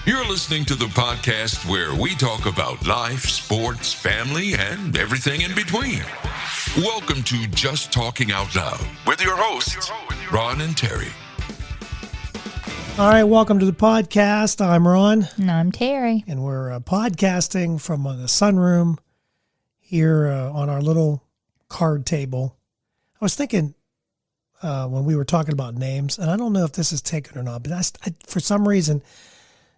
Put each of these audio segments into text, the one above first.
You're listening to the podcast where we talk about life, sports, family, and everything in between. Welcome to Just Talking Out Loud with your hosts, Ron and Terry. All right, welcome to the podcast. I'm Ron. And I'm Terry. And we're podcasting from the sunroom here on our little card table. I was thinking when we were talking about names, and I don't know if this is taken or not, but I, for some reason,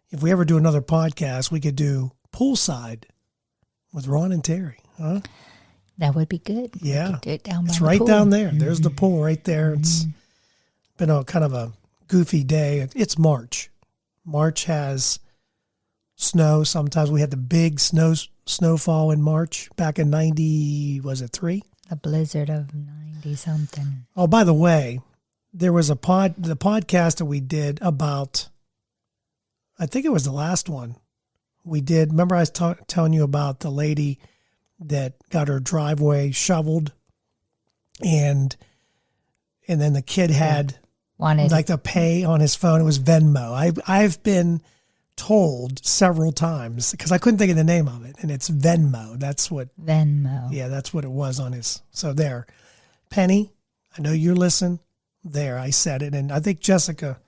if we ever do another podcast, we could do Poolside with Ron and Terry. Huh? That would be good. Yeah. We could do it down by it's the right pool. down there. Mm-hmm. There's the pool right there. It's been a kind of a goofy day. It's March. March has snow. Sometimes we had the big snowfall in March back in 90, was it 3? A blizzard of 90 something. Oh, by the way, there was the podcast that we did about, I think it was the last one we did. Remember I was telling you about the lady that got her driveway shoveled and then the kid had wanted like the pay on his phone. It was Venmo. I've been told several times because I couldn't think of the name of it, and it's Venmo. That's what Venmo. Yeah, that's what it was on his. So there, Penny, I know you listen. There, I said it, and I think Jessica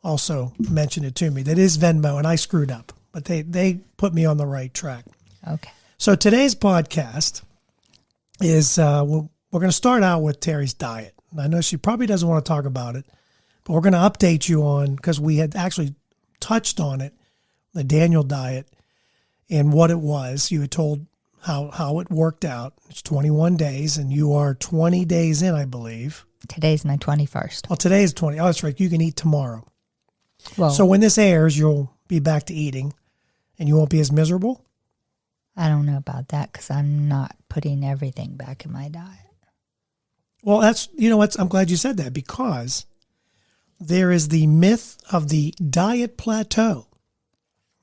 also mentioned it to me. That is Venmo, and I screwed up, but they put me on the right track. Okay. So today's podcast is we're going to start out with Terry's diet. And I know she probably doesn't want to talk about it, but we're going to update you on, because we had actually touched on it, the Daniel diet and what it was. You had told how it worked out. It's 21 days, and you are 20 days in, I believe. Today's my 21st. Well, today's 20. Oh, that's right. You can eat tomorrow. Well, So when this airs, you'll be back to eating, and you won't be as miserable. I don't know about that because I'm not putting everything back in my diet. Well, that's, you know what? I'm glad you said that, because there is the myth of the diet plateau.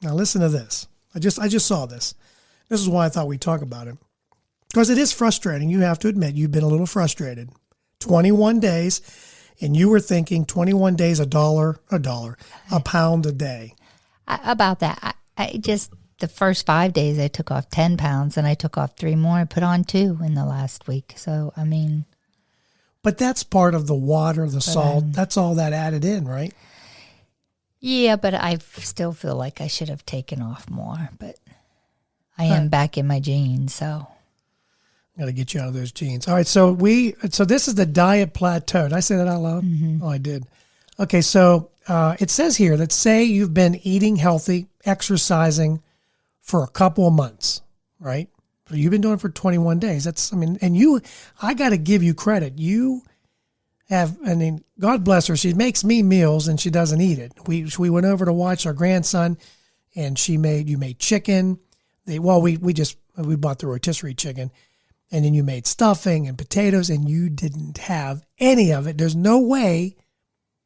Now listen to this. I just saw this. This is why I thought we'd talk about it. Because it is frustrating. You have to admit you've been a little frustrated. 21 days, and you were thinking 21 days, a pound a day. About that, I just, the first 5 days I took off 10 pounds, and I took off 3 more. I put on 2 in the last week. So, I mean. But that's part of the water, the salt. That's all that added in, right? Yeah, but I still feel like I should have taken off more. But I am back in my jeans, so. Got to get you out of those jeans. All right, so this is the diet plateau. Did I say that out loud? Mm-hmm. Oh, I did. Okay, so it says here that say you've been eating healthy, exercising for a couple of months, right? So you've been doing it for 21 days. I got to give you credit. You have, God bless her. She makes me meals and she doesn't eat it. We went over to watch our grandson, and you made chicken. We bought the rotisserie chicken. And then you made stuffing and potatoes, and you didn't have any of it. There's no way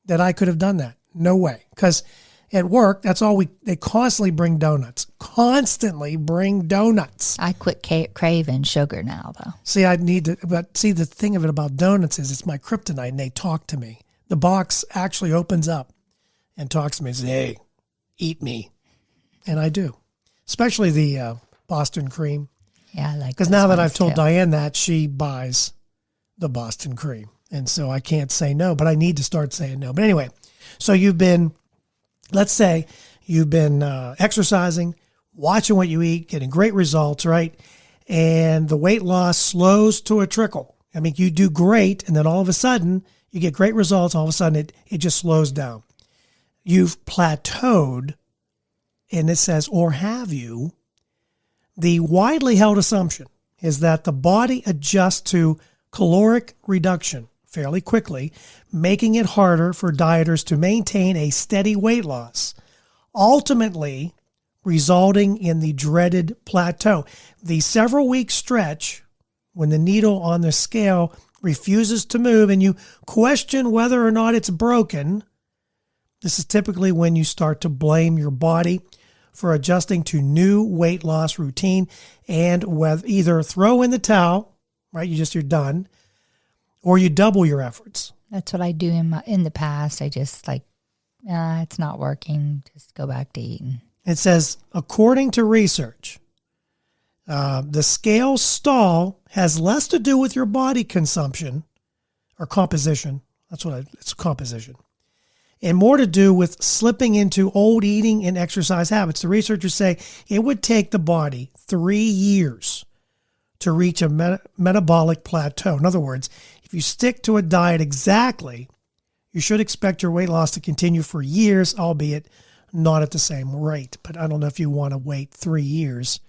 that I could have done that. No way. Because at work, that's all they constantly bring donuts. Constantly bring donuts. I quit craving sugar now, though. See, the thing of it about donuts is it's my kryptonite, and they talk to me. The box actually opens up and talks to me and says, hey, eat me. And I do. Especially the Boston cream. Yeah, I like. Because now that I've told Diane that, she buys the Boston cream. And so I can't say no, but I need to start saying no. But anyway, so let's say you've been exercising, watching what you eat, getting great results, right? And the weight loss slows to a trickle. I mean, you do great, and then all of a sudden, you get great results. All of a sudden, it just slows down. You've plateaued, and it says, or have you? The widely held assumption is that the body adjusts to caloric reduction fairly quickly, making it harder for dieters to maintain a steady weight loss, ultimately resulting in the dreaded plateau. The several-week stretch when the needle on the scale refuses to move and you question whether or not it's broken. This is typically when you start to blame your body for adjusting to new weight loss routine, and whether either throw in the towel, right? You're done, or you double your efforts. That's what I do in the past. I just it's not working. Just go back to eating. It says, according to research, the scale stall has less to do with your body consumption or composition. It's composition. And more to do with slipping into old eating and exercise habits. The researchers say it would take the body 3 years to reach a metabolic plateau. In other words, if you stick to a diet exactly, you should expect your weight loss to continue for years, albeit not at the same rate. But I don't know if you want to wait 3 years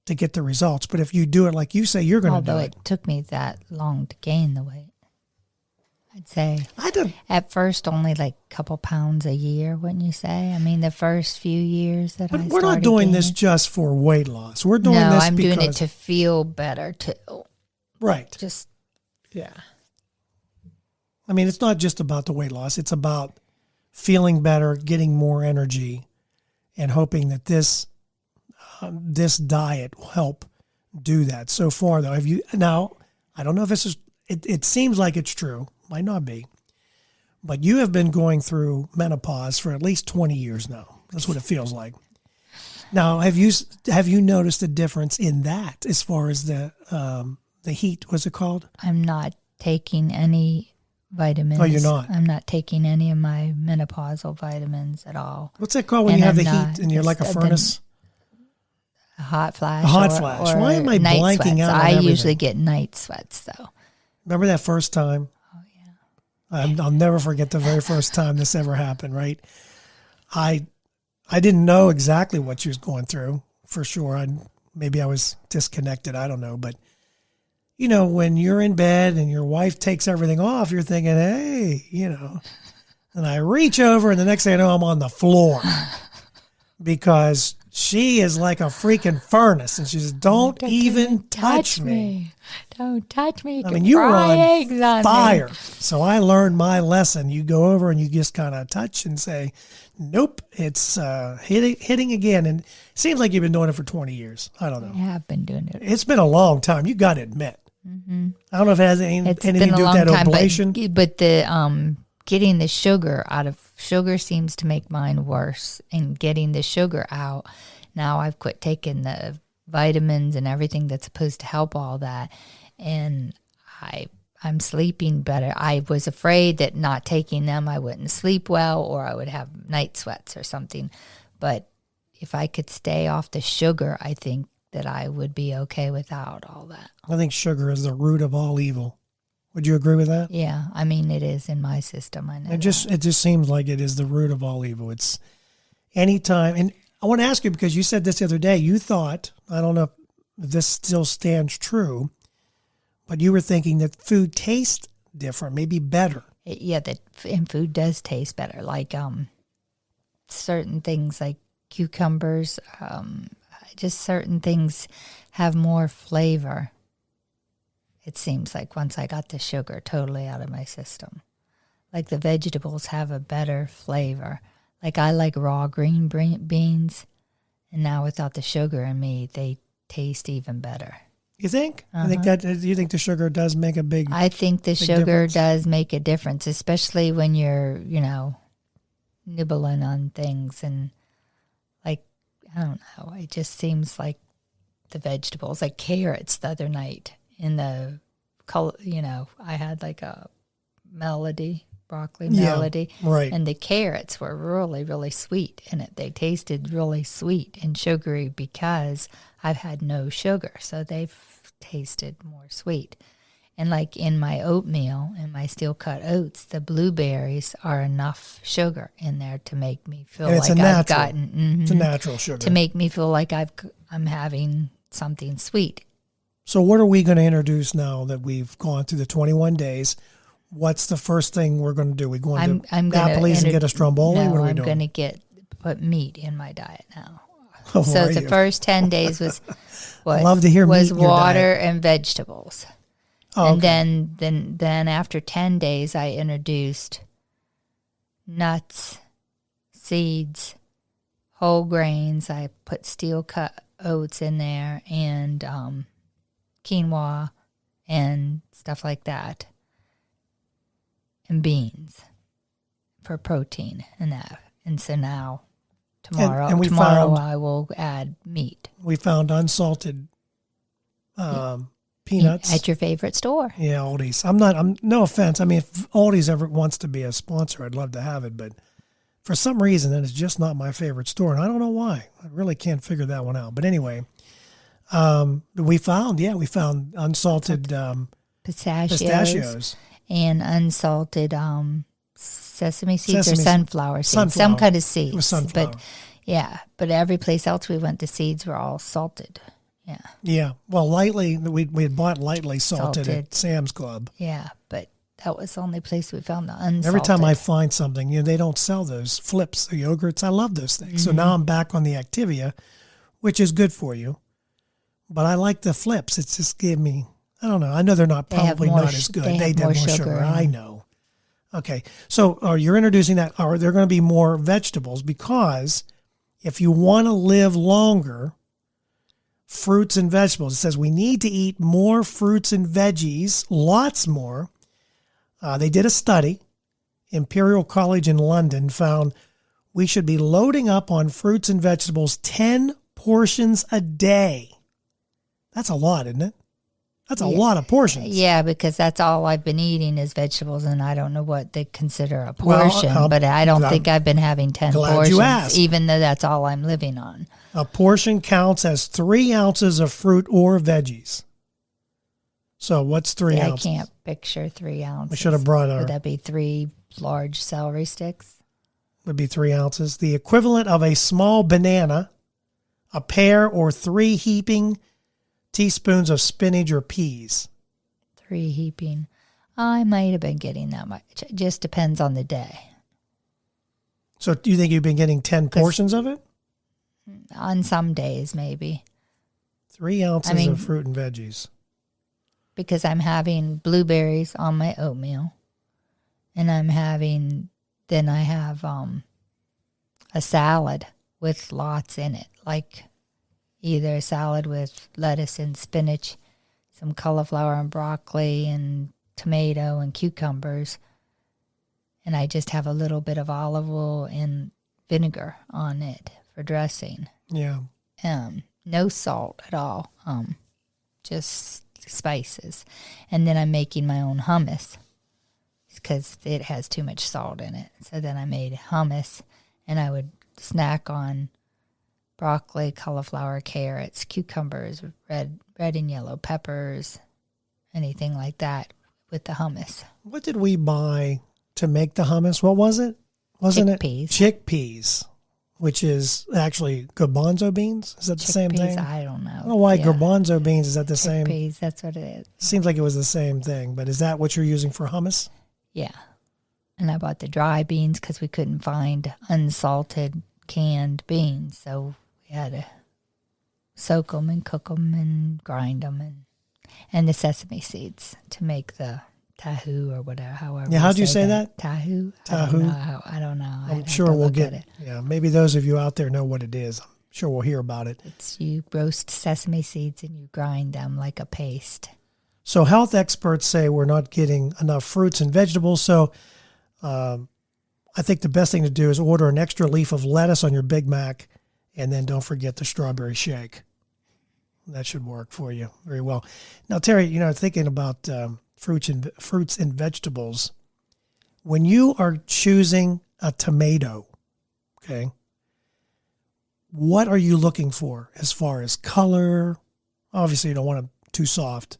to get the results. But if you do it like you say you're going to do Although it. it took me that long to gain the weight. I'd say I don't. at first only like a couple pounds a year, wouldn't you say? I mean, the first few years that I But started we're not doing this gaining. just for weight loss. We're doing No, this I'm because doing it to feel better. right. Just Yeah. I mean, it's not just about the weight loss. It's about feeling better, getting more energy, and hoping that this diet will help do that. So far, though, now? I don't know if this is. It seems like it's true. Might not be. But you have been going through menopause for at least 20 years now. That's what it feels like. Now, have you noticed a difference in that as far as the heat? What's it called? I'm not taking any vitamins. Oh, you're not? I'm not taking any of my menopausal vitamins at all. What's that called when And you have I'm the not. heat and you're like a It's furnace? A hot flash. A hot or- flash. or Why am I night blanking sweats. out on I everything? usually get night sweats, though. Remember that first time? Oh, yeah. I'll never forget the very first time this ever happened, right? I didn't know exactly what she was going through, for sure. Maybe I was disconnected. I don't know. But, you know, when you're in bed and your wife takes everything off, you're thinking, hey, you know. And I reach over and the next thing I know, I'm on the floor because she is like a freaking furnace. And she says, don't even touch me. Don't touch me. I mean, you were on on fire. So I learned my lesson. You go over and you just kind of touch and say, nope, it's hitting again. And it seems like you've been doing it for 20 years. I don't know. I have been doing it. It's been a long time. You got to admit. Mm-hmm. I don't know if it has anything to do with that oblation. But the getting the sugar out of sugar seems to make mine worse. And getting the sugar out, now I've quit taking the vitamins and everything that's supposed to help all that, and I'm sleeping better. I was afraid that not taking them I wouldn't sleep well or I would have night sweats or something, but if I could stay off the sugar, I think that I would be okay without all that. I think sugar is the root of all evil. Would you agree with that? Yeah, I mean, it is in my system. I know It just seems like it is the root of all evil. It's anytime, and I want to ask you because you said this the other day. You thought, I don't know if this still stands true, but you were thinking that food tastes different, maybe better. And food does taste better. Like certain things, like cucumbers, just certain things have more flavor. It seems like once I got the sugar totally out of my system, like the vegetables have a better flavor. Like I like raw green beans, and now without the sugar in me, they taste even better. You think? I think that. Do you think the sugar does make a big? I think the sugar difference? does make a difference, especially when you're, nibbling on things and like, I don't know. It just seems like the vegetables, like carrots the other night in the color, I had like a broccoli melody. Right. And the carrots were really, really sweet and they tasted really sweet and sugary because I've had no sugar. So they've tasted more sweet. And like in my oatmeal, in my steel cut oats, the blueberries are enough sugar in there to make me feel And it's like a I've natural. gotten It's a natural sugar. to make me feel like I'm having something sweet. So what are we going to introduce now that we've gone through the 21 days? What's the first thing we're going to do? We going to Napoli's and get a stromboli? No, What are we I'm doing? going to put meat in my diet now. Oh, So are the you? first 10 days was what love to hear meat was in your water and vegetables. Oh, And okay. then after 10 days I introduced nuts, seeds, whole grains. I put steel cut oats in there and quinoa and stuff like that. And beans for protein and that. And so now Tomorrow, And we tomorrow found- I will add meat. We found unsalted peanuts. At your favorite store. Yeah, Aldi's. I'm no offense. I mean, if Aldi's ever wants to be a sponsor, I'd love to have it, but for some reason, that is just not my favorite store, and I don't know why. I really can't figure that one out. But anyway, we found unsalted pistachios. And unsalted sesame seeds Sesame or sunflower seeds. Some kind of seeds. It was sunflower. But yeah, but every place else we went, the seeds were all salted. Yeah. Yeah. Well, we had bought lightly salted at Sam's Club. Yeah, but that was the only place we found the unsalted. Every time I find something, they don't sell those flips, the yogurts. I love those things. Mm-hmm. So now I'm back on the Activia, which is good for you. But I like the flips. It's just gave me, I don't know. I know they're probably not as good. They have more sugar. I know. Okay. So you're introducing that. Are there going to be more vegetables? Because if you want to live longer, fruits and vegetables. It says we need to eat more fruits and veggies, lots more. They did a study. Imperial College in London found we should be loading up on fruits and vegetables 10 portions a day. That's a lot, isn't it? That's a lot of portions. Yeah, because that's all I've been eating is vegetables, and I don't know what they consider a portion. But I don't think I've been having 10 portions, even though that's all I'm living on. A portion counts as 3 ounces of fruit or veggies. So what's 3 ounces? I can't picture 3 ounces. We should have brought Would that be 3 large celery sticks? Would be 3 ounces. The equivalent of a small banana, a pear, or 3 heaping teaspoons of spinach or peas. 3 heaping. I might have been getting that much. It just depends on the day. So do you think you've been getting 10 portions of it? On some days, maybe. 3 ounces of fruit and veggies. Because I'm having blueberries on my oatmeal. And I have a salad with lots in it. Like either a salad with lettuce and spinach, some cauliflower and broccoli and tomato and cucumbers. And I just have a little bit of olive oil and vinegar on it for dressing. Yeah. No salt at all. Just spices. And then I'm making my own hummus because it has too much salt in it. So then I made hummus, and I would snack on broccoli, cauliflower, carrots, cucumbers, red and yellow peppers, anything like that with the hummus. What did we buy to make the hummus? What was it? Wasn't Chickpeas. it? Chickpeas, which is actually garbanzo beans. Is that the same thing? I don't know. I don't know why garbanzo beans. Is that the same? Chickpeas, that's what it is. Seems like it was the same thing, but is that what you're using for hummus? Yeah. And I bought the dry beans because we couldn't find unsalted canned beans. So we had to soak them and cook them and grind them and the sesame seeds to make the tahu or whatever, however. Yeah, how do you say that? Tahu? Tahu? I don't know. I'm sure we'll get it. Yeah, maybe those of you out there know what it is. I'm sure we'll hear about it. It's you roast sesame seeds and you grind them like a paste. So health experts say we're not getting enough fruits and vegetables. So I think the best thing to do is order an extra leaf of lettuce on your Big Mac, and then don't forget the strawberry shake. That should work for you very well. Now, Terri, thinking about fruits and vegetables, when you are choosing a tomato, okay, what are you looking for as far as color? Obviously, you don't want them too soft,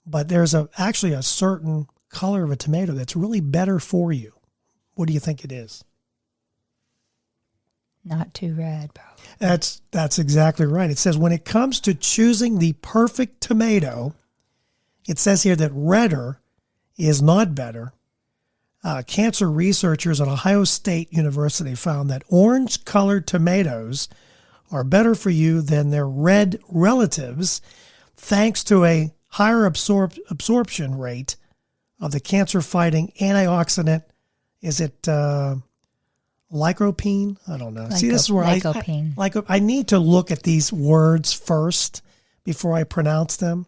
but there's actually a certain color of a tomato that's really better for you. What do you think it is? Not too red, probably. That's exactly right. It says when it comes to choosing the perfect tomato, it says here that redder is not better. Cancer researchers at Ohio State University found that orange-colored tomatoes are better for you than their red relatives, thanks to a higher absorption rate of the cancer-fighting antioxidant. Is it lycopene? I don't know. See, this is where I need to look at these words first before I pronounce them.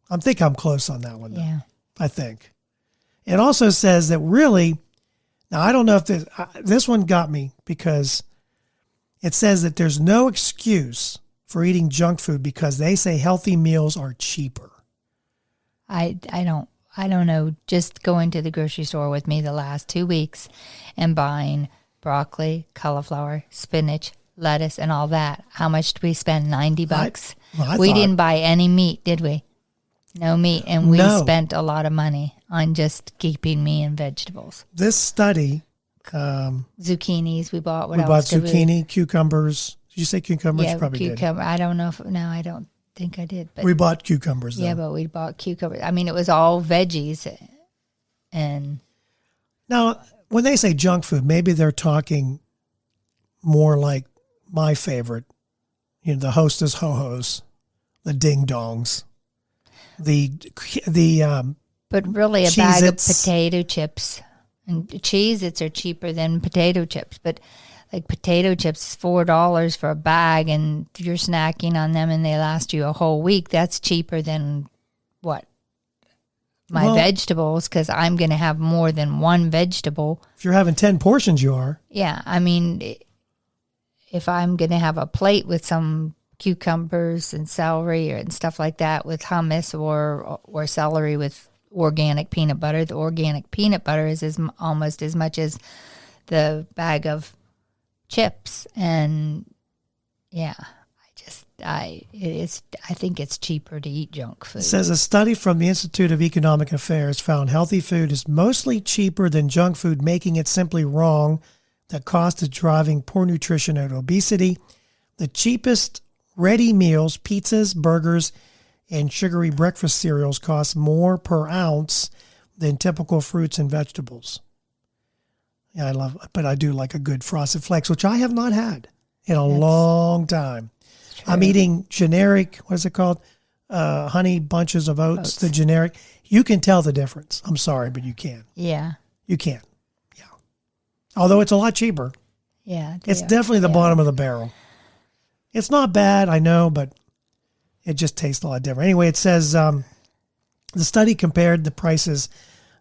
I think I'm close on that one, though. Yeah. I think. It also says that really Now, I don't know if this one got me because it says that there's no excuse for eating junk food because they say healthy meals are cheaper. I don't know. Just going to the grocery store with me the last 2 weeks and buying broccoli, cauliflower, spinach, lettuce, and all that. How much did we spend? $90. We didn't buy any meat, did we? No meat, and we spent a lot of money on just keeping me and vegetables. This study, zucchinis we bought. We bought zucchini, cucumbers. Did you say cucumbers? Yeah, you probably cucumber. did. I don't know if I don't think I did. But we bought cucumbers, though. Yeah, but we bought cucumbers. I mean, it was all veggies. And now, when they say junk food, maybe they're talking more like my favorite, the Hostess Ho-Hos, the Ding Dongs, but really a bag of Cheez-Its. potato chips and Cheez-Its are cheaper than potato chips, but like potato chips, $4 for a bag, and you're snacking on them and they last you a whole week. That's cheaper than what? My vegetables, because I'm going to have more than one vegetable. If you're having 10 portions, you are. Yeah, I mean, if I'm going to have a plate with some cucumbers and celery and stuff like that with hummus or celery with organic peanut butter, the organic peanut butter is almost as much as the bag of chips. And yeah, I think it's cheaper to eat junk food. It says a study from the Institute of Economic Affairs found healthy food is mostly cheaper than junk food, making it simply wrong. The cost is driving poor nutrition and obesity. The cheapest ready meals, pizzas, burgers, and sugary breakfast cereals cost more per ounce than typical fruits and vegetables. Yeah, but I do like a good Frosted Flakes, which I have not had in a long time. True. I'm eating generic, what is it called? Honey bunches of oats, the generic. You can tell the difference. I'm sorry, but you can. Yeah. You can. Yeah. Although it's a lot cheaper. Yeah. It's definitely the bottom of the barrel. It's not bad, I know, but it just tastes a lot different. Anyway, it says the study compared the prices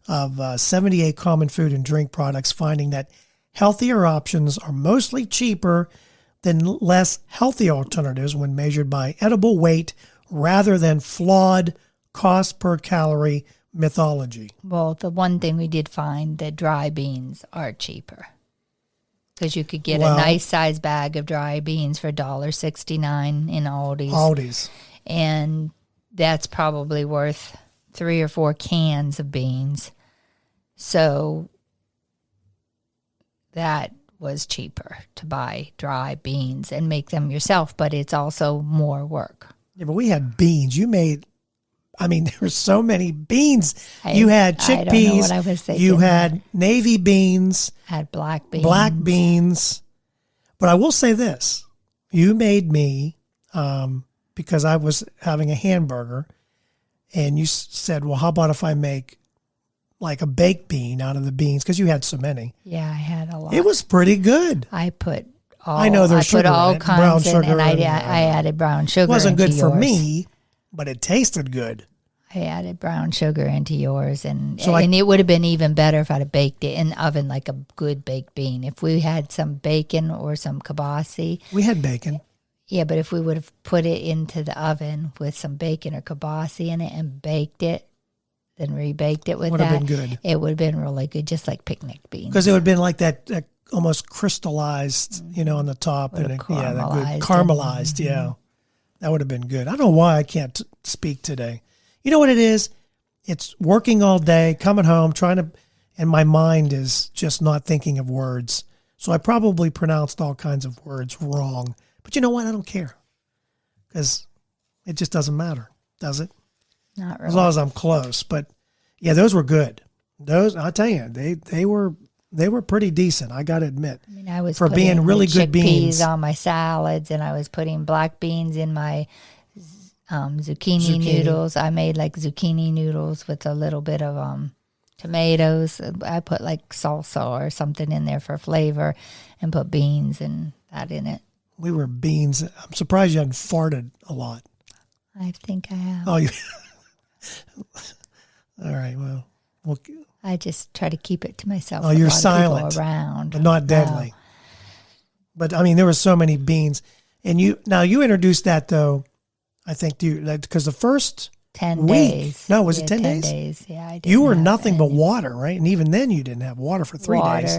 of 78 common food and drink products, finding that healthier options are mostly cheaper than less healthy alternatives when measured by edible weight rather than flawed cost per calorie mythology. Well, the one thing we did find that dry beans are cheaper. Because you could get a nice size bag of dry beans for $1.69 in Aldi's. And that's probably worth 3 or 4 cans of beans. So that was cheaper to buy dry beans and make them yourself, but it's also more work. Yeah, but we had beans. There were so many beans. You had chickpeas. I don't know what I was thinking. You had navy beans. Had black beans. But I will say this. You made me, because I was having a hamburger, and you said, well, how about if I make like a baked bean out of the beans? Because you had so many. Yeah, I had a lot. It was pretty good. I put all, I know there's sugar all in it, kinds brown in, sugar. and I added brown sugar. It wasn't good into for yours. me, but it tasted good. I added brown sugar into yours, and it would have been even better if I'd have baked it in the oven like a good baked bean. If we had some bacon or some kielbasa. We had bacon. Yeah, but if we would have put it into the oven with some bacon or kielbasa in it and baked it, then rebaked it with would that, have been good. It would have been really good, just like picnic beans. Because it would have been like that almost crystallized, on the top. Would have Caramelized, yeah. That would have been good. I don't know why I can't speak today. You know what it is? It's working all day, coming home, and my mind is just not thinking of words. So I probably pronounced all kinds of words wrong. But you know what? I don't care. Because it just doesn't matter, does it? Not really. As long as I'm close. But yeah, those were good. Those, I'll tell you, they were pretty decent, I got to admit. I mean, I was for being really good beans on my salads, and I was putting black beans in my zucchini noodles. I made like zucchini noodles with a little bit of tomatoes. I put like salsa or something in there for flavor, and put beans and that in it. We were beans. I'm surprised you hadn't farted a lot. I think I have. Oh, you. All right. Well, Well, I just try to keep it to myself. oh, with a you're lot of silent, people around, but not deadly. But I mean, there were so many beans, and you introduced that though. I think because the first 10 week, days. no, was it 10 days? 10 days, yeah. I You were didn't have nothing but any water, right? And even then, you didn't have water for 3 days.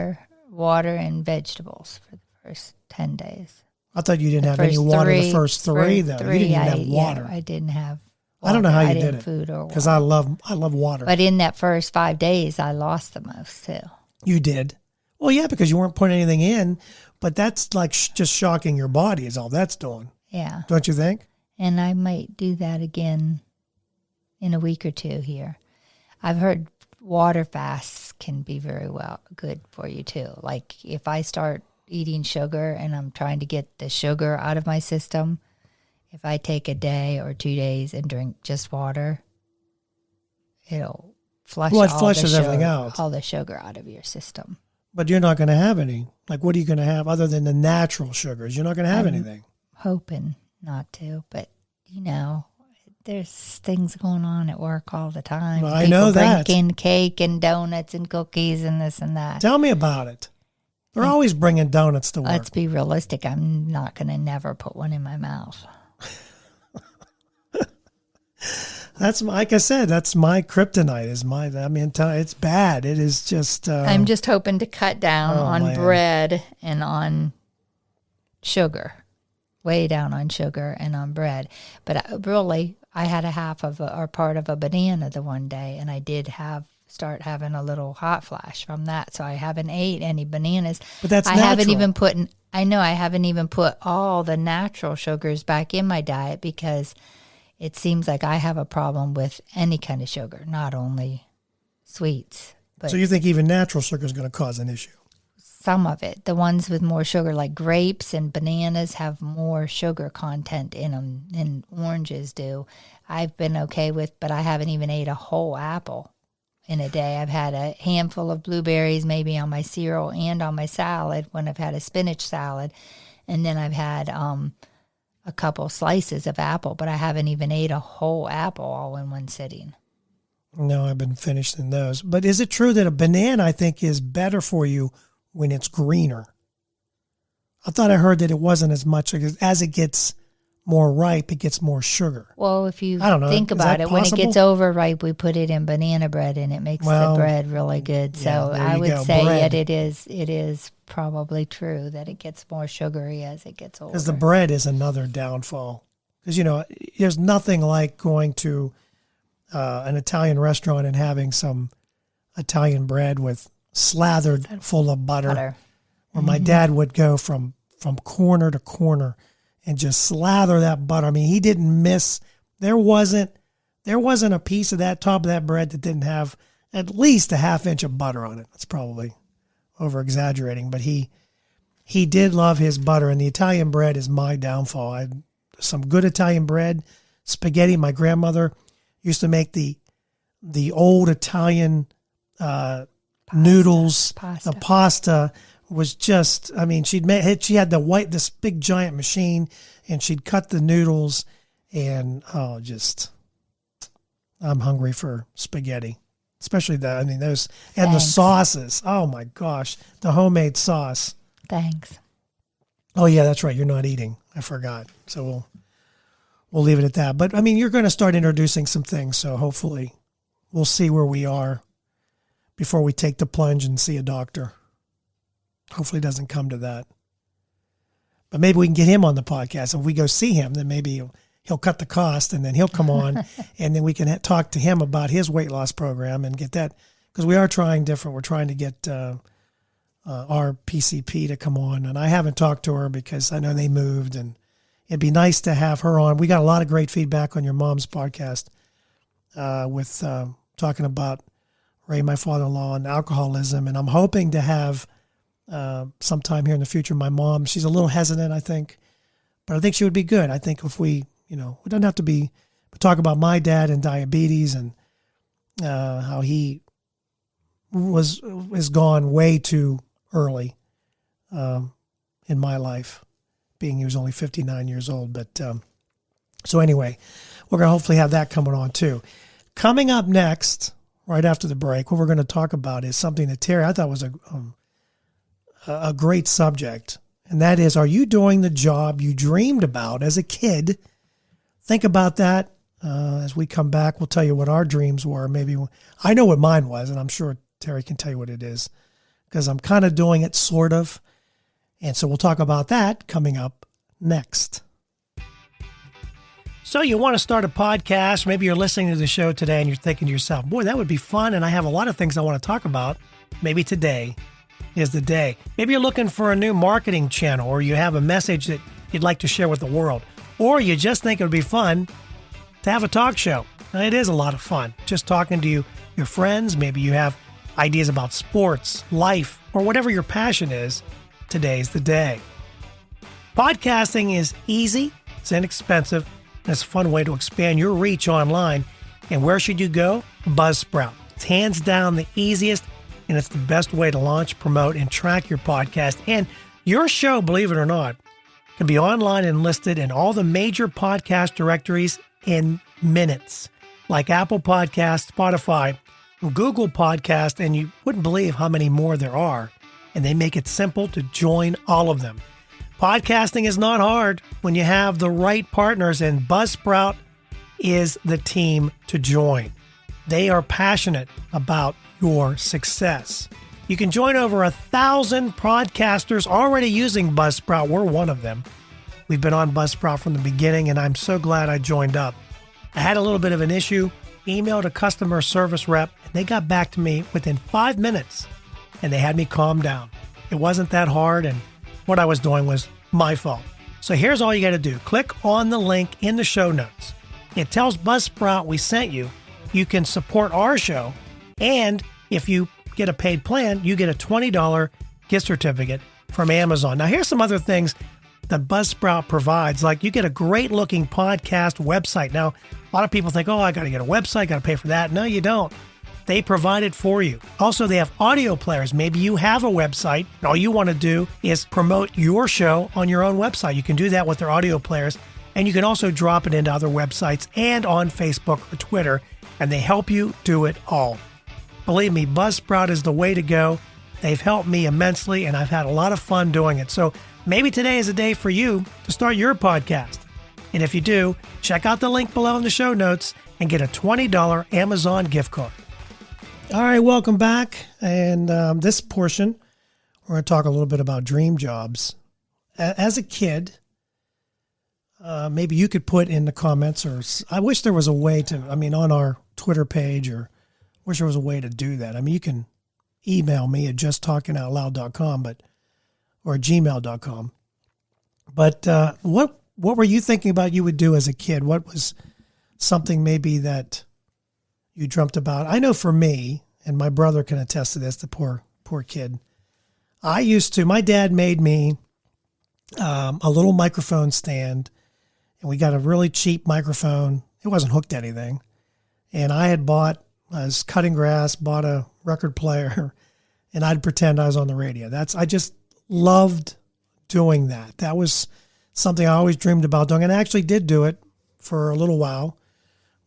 Water and vegetables for the first 10 days. I thought you didn't have any water the first three, though. You didn't even have water. Yeah, I didn't have water. I don't know how you I did didn't it. food or Because water. I love water. But in that first 5 days, I lost the most too. You did. Well, yeah, because you weren't putting anything in, but that's like just shocking your body is all that's doing. Yeah. Don't you think? And I might do that again in a week or two here. I've heard water fasts can be very good for you too. Like if I start eating sugar and I'm trying to get the sugar out of my system, if I take a day or 2 days and drink just water, it'll flush everything out. all the sugar out of your system. But you're not going to have any. Like, what are you going to have other than the natural sugars? You're not going to have anything. Hoping not to, but there's things going on at work all the time. Well, I know that. Bringing cake and donuts and cookies and this and that. Tell me about it. They're always bringing donuts to work. Let's be realistic. I'm not going to never put one in my mouth. That's like I said. That's my kryptonite. It's bad. It is just. I'm just hoping to cut down on man. bread and on sugar, way down on sugar and on bread. But I had a half of or part of a banana the one day, and I did start having a little hot flash from that. So I haven't ate any bananas. But that's I natural. I haven't even put all the natural sugars back in my diet because it seems like I have a problem with any kind of sugar, not only sweets. But so you think even natural sugar is going to cause an issue? Some of it. The ones with more sugar, like grapes and bananas, have more sugar content in them than oranges do. I've been okay with, but I haven't even ate a whole apple in a day. I've had a handful of blueberries maybe on my cereal and on my salad when I've had a spinach salad. And then I've had a couple slices of apple, but I haven't even ate a whole apple all in one sitting. No, I've been finishing those. But is it true that a banana, I think, is better for you when it's greener? I thought I heard that it wasn't as much. As it gets more ripe, it gets more sugar. Well, if you I don't know. think Is about that it, when it possible? gets overripe, we put it in banana bread and it makes the bread really good. yeah, So there I you would go. say Bread. that it is probably true that it gets more sugary as it gets older. Because the bread is another downfall. Because, there's nothing like going to an Italian restaurant and having some Italian bread with slathered full of butter. Where my dad would go from corner to corner and just slather that butter. I mean, he didn't miss. There wasn't a piece of that top of that bread that didn't have at least a half inch of butter on it. That's probably over exaggerating, but he did love his butter, and the Italian bread is my downfall. Some good Italian bread, spaghetti. My grandmother used to make the old Italian noodles. Pasta. The pasta was just, I mean, she had this big giant machine, and she'd cut the noodles, and I'm hungry for spaghetti, especially those, and the sauces. Oh my gosh, the homemade sauce. Thanks. Oh yeah, that's right. You're not eating. I forgot. So we'll leave it at that. But I mean, you're going to start introducing some things, so hopefully we'll see where we are before we take the plunge and see a doctor. Hopefully it doesn't come to that. But maybe we can get him on the podcast. If we go see him, then maybe he'll cut the cost, and then he'll come on, and then we can talk to him about his weight loss program and get that, because we are trying different. We're trying to get our PCP to come on, and I haven't talked to her because I know they moved, and it'd be nice to have her on. We got a lot of great feedback on your mom's podcast with talking about Ray, my father-in-law, and alcoholism, and I'm hoping to have sometime here in the future my mom. She's a little hesitant, I think, but I think she would be good. I think if we don't have to we talk about my dad and diabetes and how he is gone way too early in my life, being he was only 59 years old. But so anyway, we're going to hopefully have that coming on too. Coming up next, right after the break. What we're going to talk about is something that Terri, I thought was a great subject. And that is, are you doing the job you dreamed about as a kid? Think about that. As we come back, we'll tell you what our dreams were. Maybe I know what mine was, and I'm sure Terri can tell you what it is, because I'm kind of doing it, sort of. And so we'll talk about that coming up next. So you want to start a podcast. Maybe you're listening to the show today and you're thinking to yourself, boy, that would be fun. And I have a lot of things I want to talk about. Maybe today is the day. Maybe you're looking for a new marketing channel, or you have a message that you'd like to share with the world, or you just think it would be fun to have a talk show. Now, it is a lot of fun just talking to your friends. Maybe you have ideas about sports, life, or whatever your passion is. Today's the day. Podcasting is easy, it's inexpensive, and it's a fun way to expand your reach online. And where should you go? Buzzsprout. It's hands down the easiest, and it's the best way to launch, promote, and track your podcast. And your show, believe it or not, can be online and listed in all the major podcast directories in minutes, like Apple Podcasts, Spotify, Google Podcast, and you wouldn't believe how many more there are. And they make it simple to join all of them. Podcasting is not hard when you have the right partners, and Buzzsprout is the team to join. They are passionate about your success. You can join over 1,000 podcasters already using Buzzsprout. We're one of them. We've been on Buzzsprout from the beginning, and I'm so glad I joined up. I had a little bit of an issue, emailed a customer service rep, and they got back to me within 5 minutes, and they had me calm down. It wasn't that hard, and what I was doing was my fault. So here's all you got to do. Click on the link in the show notes. It tells Buzzsprout we sent you. You can support our show, and if you get a paid plan, you get a $20 gift certificate from Amazon. Now, here's some other things that Buzzsprout provides. Like, you get a great looking podcast website. Now, a lot of people think, oh, I got to get a website, got to pay for that. No, you don't. They provide it for you. Also, they have audio players. Maybe you have a website, and all you want to do is promote your show on your own website. You can do that with their audio players, and you can also drop it into other websites and on Facebook or Twitter, and they help you do it all. Believe me, Buzzsprout is the way to go. They've helped me immensely, and I've had a lot of fun doing it. So maybe today is a day for you to start your podcast. And if you do, check out the link below in the show notes and get a $20 Amazon gift card. All right, welcome back. And this portion, we're going to talk a little bit about dream jobs. As a kid, maybe you could put in the comments, or I wish there was a way to, on our Twitter page, or wish there was a way to do that. You can email me at justtalkingoutloud.com, or gmail.com. But what were you thinking about you would do as a kid? What was something maybe that you dreamt about? I know for me, and my brother can attest to this, the poor kid. My dad made me a little microphone stand, and we got a really cheap microphone. It wasn't hooked to anything. And I was cutting grass, bought a record player, and I'd pretend I was on the radio. I just loved doing that. That was something I always dreamed about doing, and I actually did do it for a little while.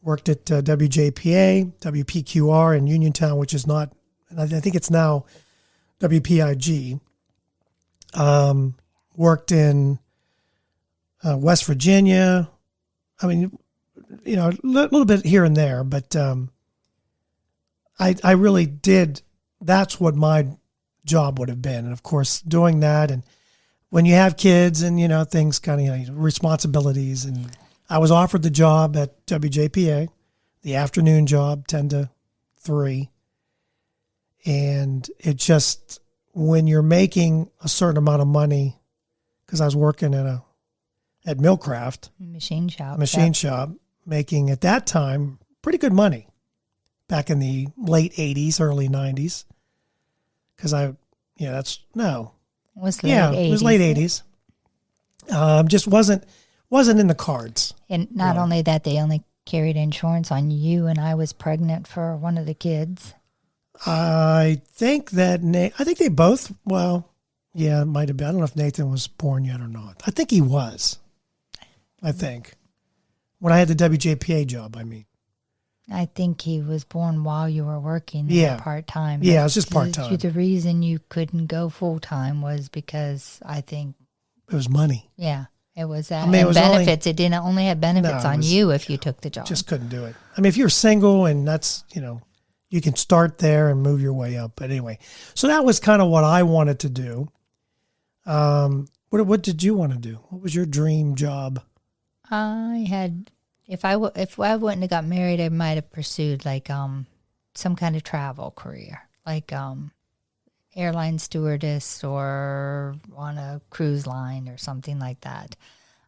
Worked at WJPA, WPQR in Uniontown, which is not, I think it's now WPIG. Worked in West Virginia. A little bit here and there, but I really did. That's what my job would have been. And of course, doing that, and when you have kids and, things kind of, responsibilities, and I was offered the job at WJPA, the afternoon job, 10 to 3. And it just, when you're making a certain amount of money, because I was working at Millcraft. Machine shop, making at that time pretty good money back in the late 80s, early 90s. Because it was late 80s. Just wasn't in the cards. And not only that, they only carried insurance on you, and I was pregnant for one of the kids. I think they both, it might have been. I don't know if Nathan was born yet or not. I think he was. When I had the WJPA job, I think he was born while you were working part time. Yeah, it was just part time. The reason you couldn't go full time was because I think it was money. Yeah, it was that. I mean, it was benefits. It didn't only have benefits on you if you took the job. Just couldn't do it. I mean, if you're single and that's, you can start there and move your way up. But anyway, so that was kind of what I wanted to do. What did you want to do? What was your dream job? I had, if I wouldn't have got married, I might have pursued like some kind of travel career, like airline stewardess or on a cruise line or something like that.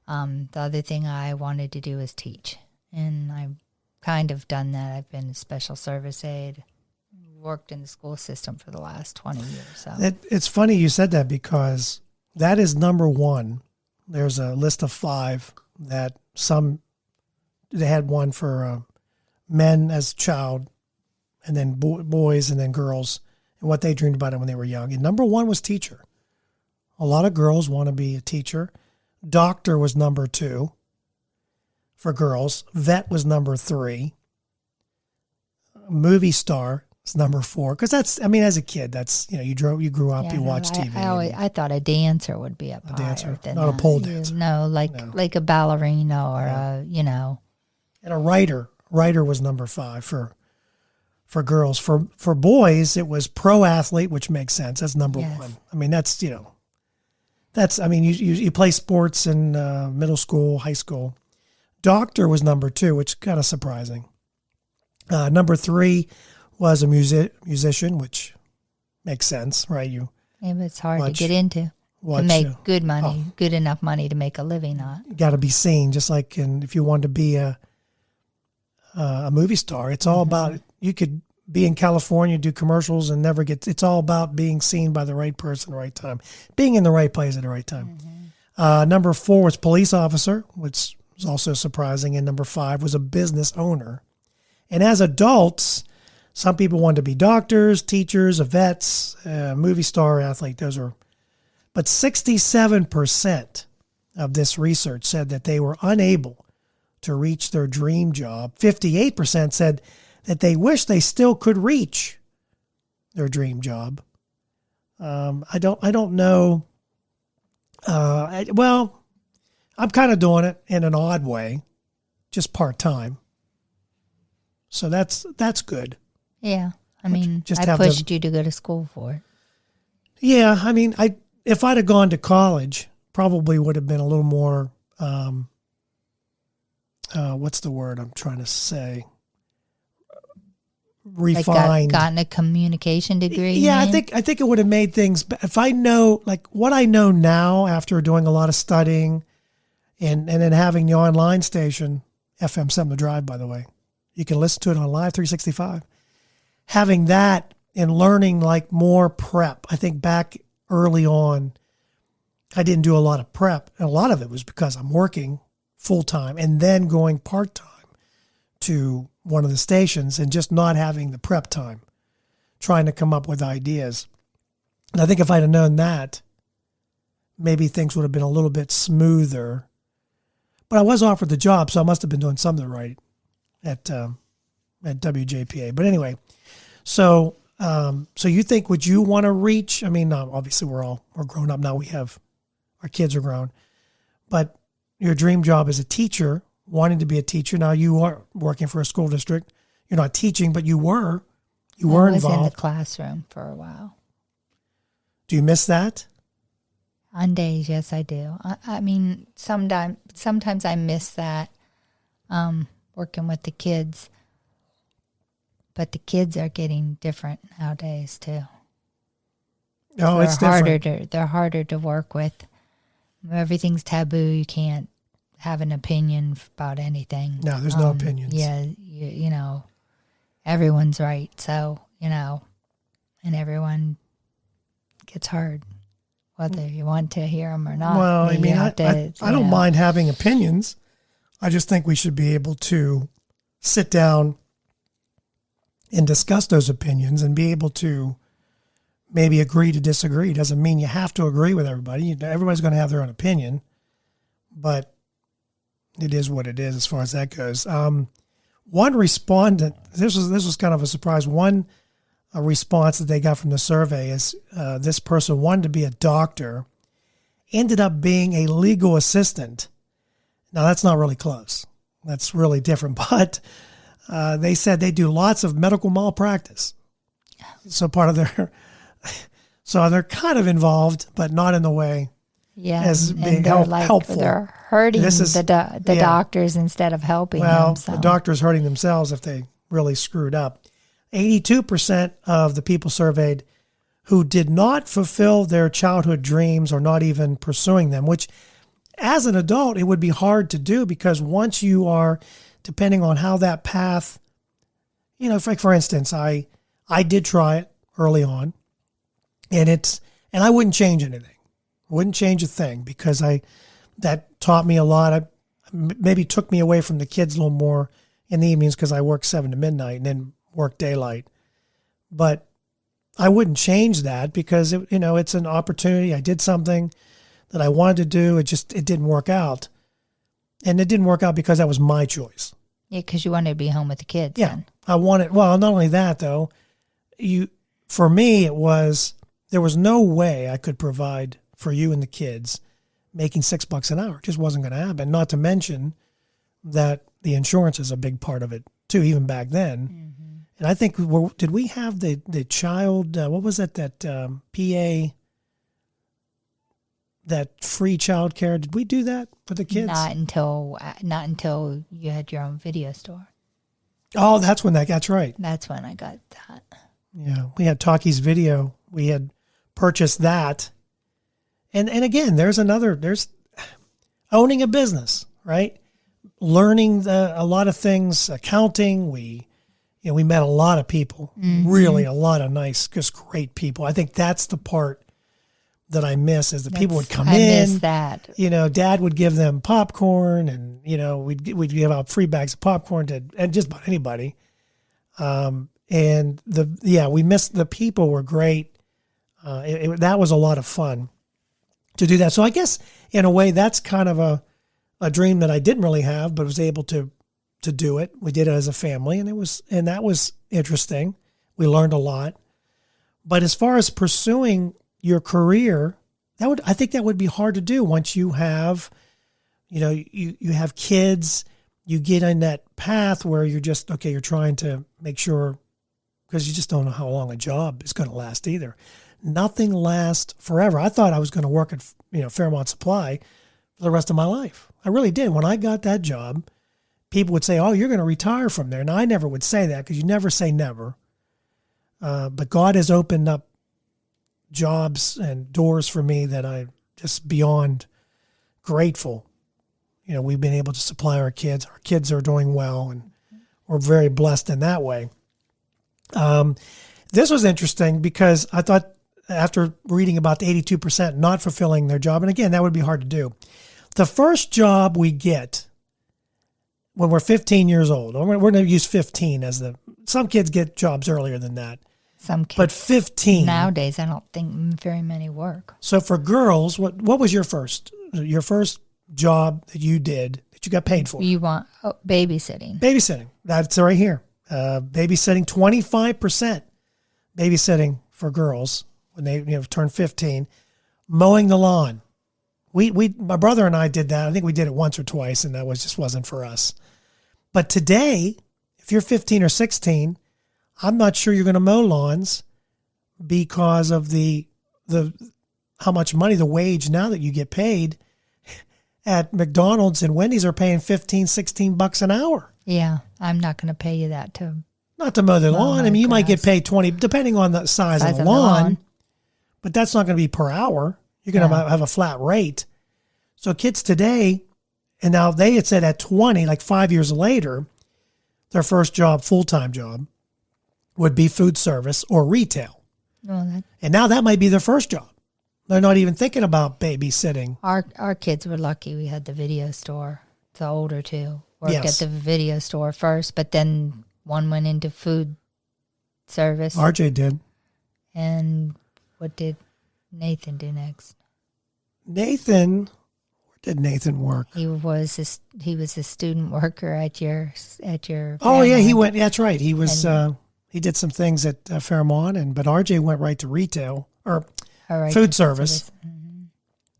The other thing I wanted to do is teach, and I've kind of done that. I've been a special service aide, worked in the school system for the last 20 years. So it's funny you said that because that is number one. There's a list of 5 that they had one for men as a child, and then boys, and then girls, and what they dreamed about it when they were young. And number 1 was teacher. A lot of girls want to be a teacher. Doctor was number 2 for girls. Vet was number 3. Movie star is number 4. Because that's, I mean, as a kid, that's, you grew up, you watched TV. I thought a dancer would be up higher. Dancer, than not a pole dancer. No, like a ballerina or And a writer. Writer was number 5 for girls. For boys, it was pro athlete, which makes sense. That's number 1. I mean, that's, you play sports in middle school, high school. Doctor was number 2, which is kind of surprising. Number 3 was a musician, which makes sense, right? It's hard to get into. To make good money, good enough money to make a living on. You got to be seen, just like if you wanted to be a movie star. It's all about, you could be in California, do commercials and never it's all about being seen by the right person at the right time, being in the right place at the right time. Number 4 was police officer, which was also surprising. And number 5 was a business owner. And as adults, some people wanted to be doctors, teachers, vets, movie star, athlete. But 67% of this research said that they were unable to reach their dream job. 58% said that they wish they still could reach their dream job. I don't know. I'm kind of doing it in an odd way, just part-time. So that's good. Yeah. I mean, I pushed you to go to school for it. Yeah. I mean, if I'd have gone to college, probably would have been a little more, what's the word I'm trying to say? Refined. Like gotten a communication degree? Yeah, I think it would have made things, if I know, like what I know now after doing a lot of studying and then having the online station, FM 7 The Drive, by the way. You can listen to it on Live 365. Having that and learning like more prep. I think back early on, I didn't do a lot of prep. And a lot of it was because I'm working full-time and then going part-time to one of the stations and just not having the prep time, trying to come up with ideas. And I think if I'd have known that, maybe things would have been a little bit smoother. But I was offered the job, so I must have been doing something right at WJPA. But anyway, so you think, would you want to reach? I mean, obviously we're grown up now. Our kids are grown, but your dream job as a teacher, wanting to be a teacher. Now you are working for a school district. You're not teaching, but you were involved. I was in the classroom for a while. Do you miss that? On days, yes, I do. I mean, sometimes I miss that, working with the kids. But the kids are getting different nowadays too. Oh, it's different. They're harder to work with. Everything's taboo. You can't have an opinion about anything. No, there's no opinions. Yeah, everyone's right. So, and everyone gets heard, whether you want to hear them or not. Well, I mean, I don't mind having opinions. I just think we should be able to sit down and discuss those opinions and be able to maybe agree to disagree. Doesn't mean you have to agree with everybody. Everybody's going to have their own opinion, but it is what it is as far as that goes. One respondent, this was kind of a surprise. One response that they got from the survey is this person wanted to be a doctor, ended up being a legal assistant. Now, that's not really close. That's really different. But they said they do lots of medical malpractice. So part of their, so they're kind of involved, but not in the way as being helpful. They're hurting the doctors instead of helping them. Well, the doctors hurting themselves if they really screwed up. 82% of the people surveyed who did not fulfill their childhood dreams or not even pursuing them, which as an adult, it would be hard to do because once you are, depending on how that path, for instance, I did try it early on and I wouldn't change anything. I wouldn't change a thing because that taught me a lot. Maybe took me away from the kids a little more in the evenings because I worked 7 to midnight and then work daylight. But I wouldn't change that because it's an opportunity. I did something that I wanted to do. It didn't work out. And it didn't work out because that was my choice. Yeah, because you wanted to be home with the kids. Yeah. Then. Not only that though, for me there was no way I could provide for you and the kids making $6 an hour. It just wasn't going to happen. Not to mention that the insurance is a big part of it too, even back then. Mm-hmm. And I think, did we have the child, what was it, that PA, that free child care? Did we do that for the kids? Not until you had your own video store. Oh, that's right. That's when I got that. Yeah, we had Talkie's Video. We had purchased that. And again, there's owning a business, right? Learning a lot of things, accounting. We met a lot of people, really a lot of nice, just great people. I think that's the part that I miss is people would come in. I miss that. Dad would give them popcorn and, we'd give out free bags of popcorn and just about anybody. We missed the people were great. That was a lot of fun to do that. So I guess in a way that's kind of a dream that I didn't really have, but was able to do it. We did it as a family and that was interesting. We learned a lot. But as far as pursuing your career, I think that would be hard to do once you have, you have kids, you get in that path where you're just, you're trying to make sure, because you just don't know how long a job is going to last either. Nothing lasts forever. I thought I was going to work at, Fairmont Supply for the rest of my life. I really did. When I got that job, people would say, oh, you're going to retire from there. Now, I never would say that because you never say never. But God has opened up jobs and doors for me that I'm just beyond grateful. We've been able to supply our kids. Our kids are doing well, and we're very blessed in that way. This was interesting because I thought after reading about the 82% not fulfilling their job, and again, that would be hard to do. The first job we get when we're 15 years old, we're going to use 15 some kids get jobs earlier than that. Some kids. But 15. Nowadays, I don't think very many work. So for girls, what was your first job that you did that you got paid for? You want babysitting. Babysitting. That's right here. Babysitting, 25% babysitting for girls when they turn 15. Mowing the lawn. My brother and I did that. I think we did it once or twice, and that just wasn't for us. But today, if you're 15 or 16, I'm not sure you're going to mow lawns because of the how much money, the wage now that you get paid at McDonald's and Wendy's are paying $15-16 an hour. Yeah, I'm not going to pay you that not to mow the lawn. I mean, you might get paid 20, depending on the size of the lawn, but that's not going to be per hour. You're going to have a flat rate. So kids today, and now they had said at 20, like 5 years later, their first job, full-time job, would be food service or retail. And now that might be their first job. They're not even thinking about babysitting. Our kids were lucky. We had the video store. The older two worked at the video store first, but then one went into food service. RJ did. And what did Nathan do next? Nathan, did Nathan work? He was a student worker at your Oh yeah, he Fairmont. went. That's right. He was. He did some things at Fairmont, but RJ went right to retail or All right, food service.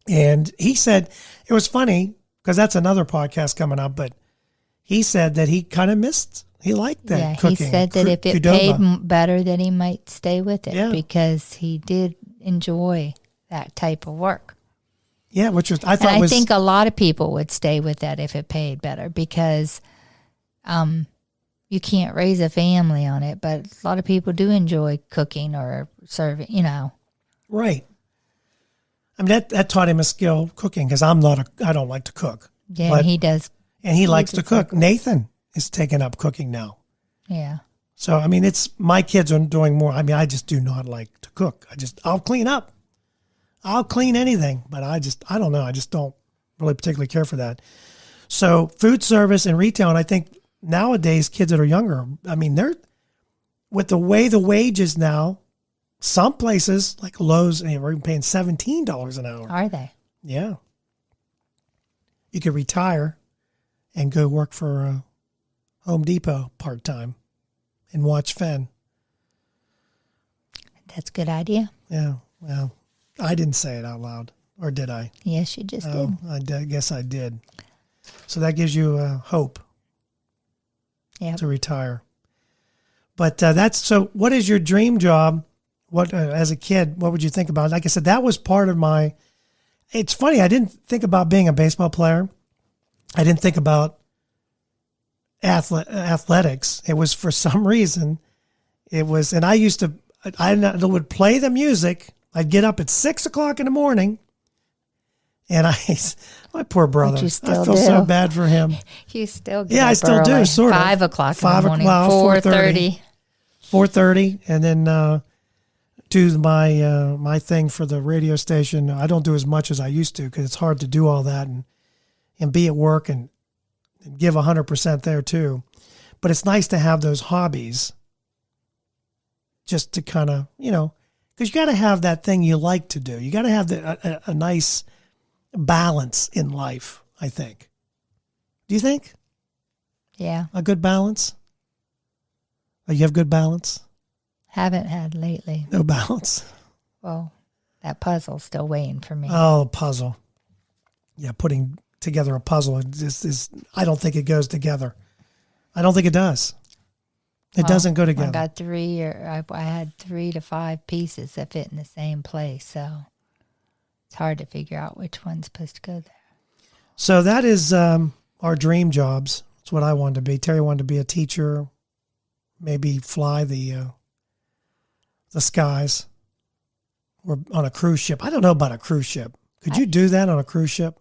And he said it was funny because that's another podcast coming up. But he said that he kind of missed. He liked that Yeah, cooking. he said that if it Qdoba. paid better, that he might stay with it Yeah. because he did enjoy that type of work. Yeah, which was I And thought I was think a lot of people would stay with that if it paid better because you can't raise a family on it, but a lot of people do enjoy cooking or serving, right. I mean that taught him a skill cooking because I don't like to cook. Yeah, But- and he does. And he likes to does cook. cook. Nathan is taking up cooking now. Yeah. So, I mean, my kids are doing more. I mean, I just do not like to cook. I'll clean up. I'll clean anything, but I don't know. I just don't really particularly care for that. So food service and retail, and I think nowadays kids that are younger, I mean, they're, with the way the wage is now, some places like Lowe's, we're even paying $17 an hour. Are they? Yeah. You could retire and go work for Home Depot part-time and watch Fenn. That's a good idea. Yeah, well, I didn't say it out loud, or did I? Yes, you just did. Oh, I guess I did. So that gives you hope Yeah. to retire. But so what is your dream job? What, as a kid, what would you think about? Like I said, that was part of it's funny, I didn't think about being a baseball player. I didn't think about athletics. It was for some reason, and I would play the music. I'd get up at 6:00 in the morning, and my poor brother, you I still feel do. so bad for him. You still get Yeah, up I still do, early. sort of. 5 o'clock in 5 the morning. well, 4:30. 4:30, and then do my thing for the radio station. I don't do as much as I used to because it's hard to do all that and be at work and give 100% there too. But it's nice to have those hobbies just to kind of, because you got to have that thing you like to do. You got to have a nice balance in life, I think. Do you think? Yeah. A good balance? You have good balance? Haven't had lately. No balance? Well, that puzzle's still waiting for me. Oh, a puzzle. Yeah, putting together a puzzle is I don't think it goes together. I don't think it does. It doesn't go together. I got I had 3 to 5 pieces that fit in the same place, so it's hard to figure out which one's supposed to go there. So that is our dream jobs. That's what I wanted to be. Terry wanted to be a teacher, maybe fly the skies, or on a cruise ship. I don't know about a cruise ship. Could you do that on a cruise ship?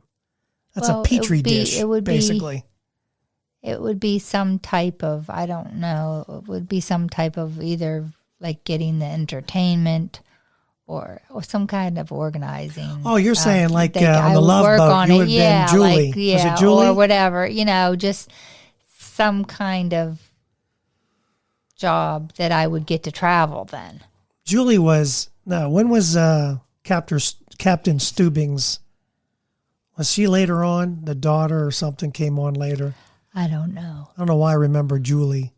That's Well, a petri dish, it would basically. It would be some type of, I don't know, it would be some type of either like getting the entertainment or some kind of organizing. Oh, you're saying like I on the would Love work Boat, on you it. would have Yeah, been Julie. like, yeah, Was it Julie? or whatever, just some kind of job that I would get to travel then. Julie was, when was Captain Steubing's, was she later on? The daughter or something came on later? I don't know. I don't know why I remember Julie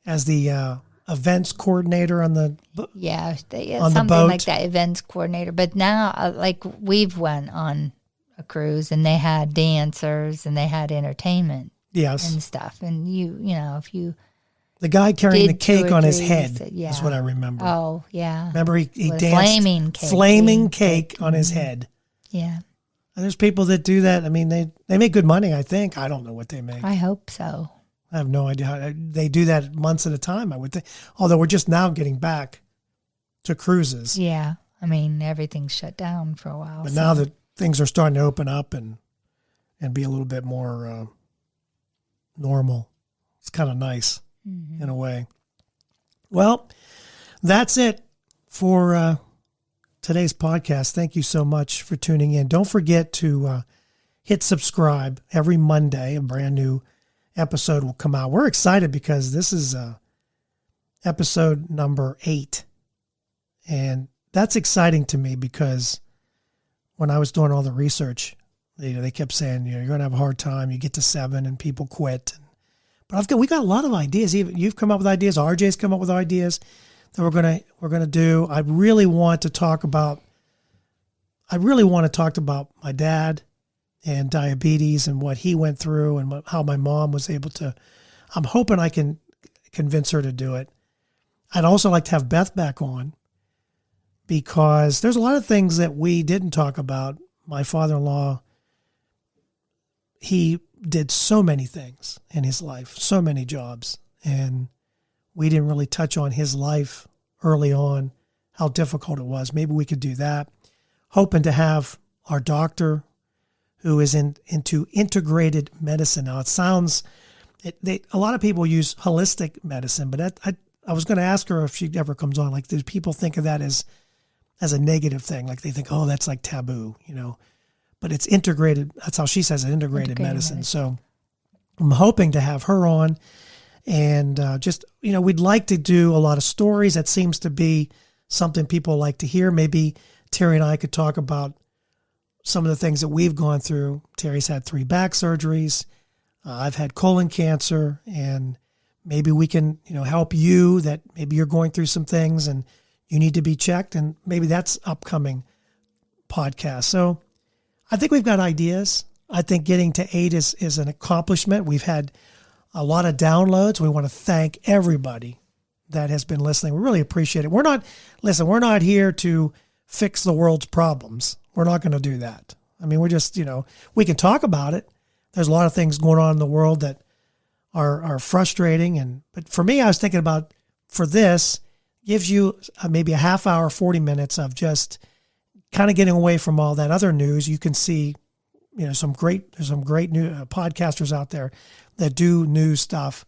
as the events coordinator on the, Yeah, on the something boat. like that, events coordinator. But now, like we've went on a cruise and they had dancers and they had entertainment yes. and stuff. And if you, The guy carrying the did 2 cake or on his 3, head yeah. is what I remember. Oh yeah, Remember he With a danced flaming cake. flaming cake on his head. yeah. And there's people that do that. I mean, they make good money, I think. I don't know what they make. I hope so. I have no idea how they do that months at a time, I would think. Although we're just now getting back to cruises. Yeah, I mean everything's shut down for a while. But so- now that things are starting to open up and be a little bit more normal, it's kind of nice in a way. Well, that's it for today's podcast. Thank you so much for tuning in. Don't forget to hit subscribe. Every Monday, a brand new episode will come out. We're excited because this is episode number 8. And that's exciting to me because when I was doing all the research they kept saying, you're going to have a hard time. You get to 7 and people quit. But we got a lot of ideas. Even you've come up with ideas. RJ's come up with ideas that we're gonna do. I really want to talk about my dad and diabetes and what he went through and how my mom was able to. I'm hoping I can convince her to do it. I'd also like to have Beth back on because there's a lot of things that we didn't talk about. My father-in-law, he did so many things in his life, so many jobs, and we didn't really touch on his life early on, how difficult it was. Maybe we could do that. Hoping to have our doctor who is into integrated medicine. Now, it sounds, a lot of people use holistic medicine, but I was going to ask her if she ever comes on. Like, do people think of that as a negative thing? Like, they think, oh, that's like taboo, But it's integrated. That's how she says it, integrated medicine. So I'm hoping to have her on. And we'd like to do a lot of stories. That seems to be something people like to hear. Maybe Terri and I could talk about some of the things that we've gone through. Terry's had 3 back surgeries. I've had colon cancer. And maybe we can, help you that maybe you're going through some things and you need to be checked. And maybe that's upcoming podcast. So I think we've got ideas. I think getting to 8 is an accomplishment. We've had a lot of downloads. We want to thank everybody that has been listening. We really appreciate it. We're not here to fix the world's problems. We're not going to do that. I mean, we're just, we can talk about it. There's a lot of things going on in the world that are frustrating. But for me, I was thinking about, for this, gives you maybe a half hour, 40 minutes of just kind of getting away from all that other news. You can see, there's some great new podcasters out there that do news stuff.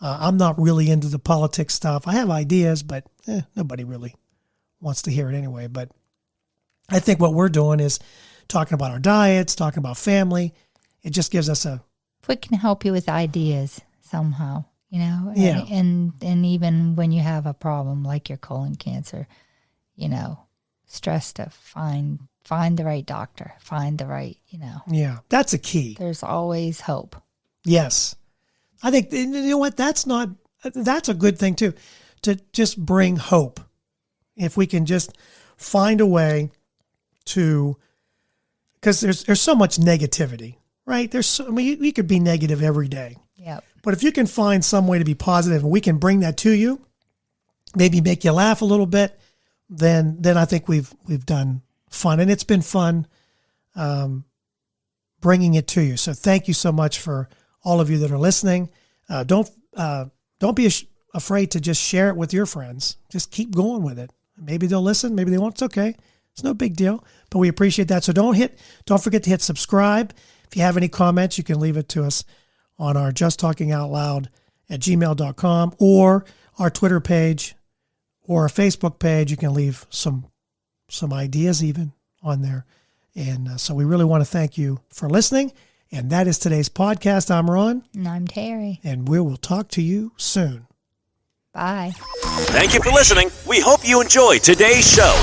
I'm not really into the politics stuff. I have ideas, but nobody really wants to hear it anyway. But I think what we're doing is talking about our diets, talking about family. It just gives us if we can help you with ideas somehow, Yeah. And even when you have a problem like your colon cancer, stress to find the right doctor, find the right, Yeah, that's a key. There's always hope. Yes. I think, you know what, that's a good thing too, to just bring hope. If we can just find a way to, because there's so much negativity, right? We could be negative every day. Yep. But if you can find some way to be positive and we can bring that to you, maybe make you laugh a little bit, then I think we've done fun. And it's been fun bringing it to you. So thank you so much for all of you that are listening. Don't be afraid to just share it with your friends. Just keep going with it. Maybe they'll listen. Maybe they won't. It's okay. It's no big deal, but we appreciate that. So don't forget to hit subscribe. If you have any comments, you can leave it to us on our justtalkingoutloud@gmail.com or our Twitter page or our Facebook page. You can leave some ideas even on there. And so we really want to thank you for listening. And that is today's podcast. I'm Ron. And I'm Terri. And we will talk to you soon. Bye. Thank you for listening. We hope you enjoyed today's show.